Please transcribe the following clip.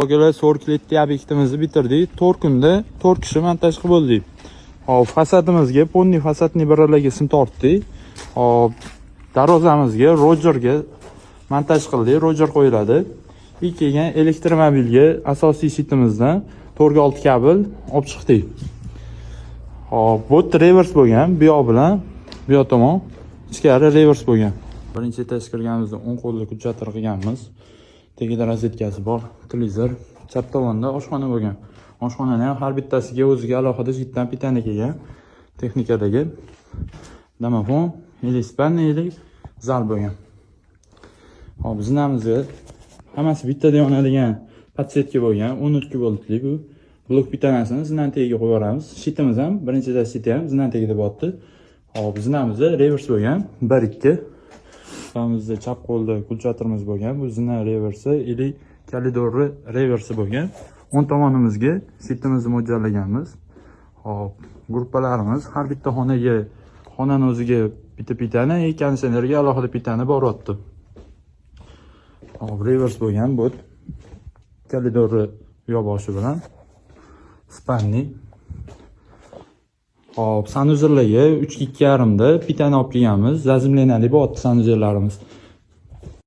Aka 40 litli obyektimizni bitirdik. 4 kunda 4 kishi montaj qilib bo'ldik. Hop, fasadimizga ponni fasadni birlarga sim tortdik. Hop, darvozamizga rojerga montaj qildik. Rojer qo'yiladi. Keyin elektromobilga asosiy shitimizdan 4-6 kabel olib chiqdik. Hop, bu revers bo'lgan, bu yoq bilan bu yoq tomon ichkari revers bo'lgan. Birinchi test qilganimizda 10 qo'llik hujjatlar qilganmiz. Tagida rozetkasi bor, televizor, chap tomonda oshxona bo'lgan. Oshxonaning ham har bittasiga o'ziga alohida jitdan pitani kelgan. Texnikadagi domofon, spanli zal bo'lgan. Hop, zinamizda hammasi bittada yonadigan podsetka bo'lgan, 12 voltli bu. Blok pitanasini zinan tagiga qo'yib yuboramiz. Shitimiz ham birinchida shiti ham zinan tagida botdi. Hop, zinamizda revers bo'lgan, 1-2. Bizda chap qo'lda kulchatirimiz bo'lgan. Bu zina reversi, kalidorli reversi bo'lgan. O'ng tomonimizga shitimizni mo'ljallaganmiz. Hop, gruppalarimiz har bitta xonani o'ziga bitta pitani, konditsionerga alohida pitani boryapti. Hop, revers bo'lgan bu. Kalidorli yo'boshi bilan spanli. Hop, sanuzerlarga 3-2,5 da pitani olib kelganmiz. Zazimlanadi bu sanuzerlarimiz.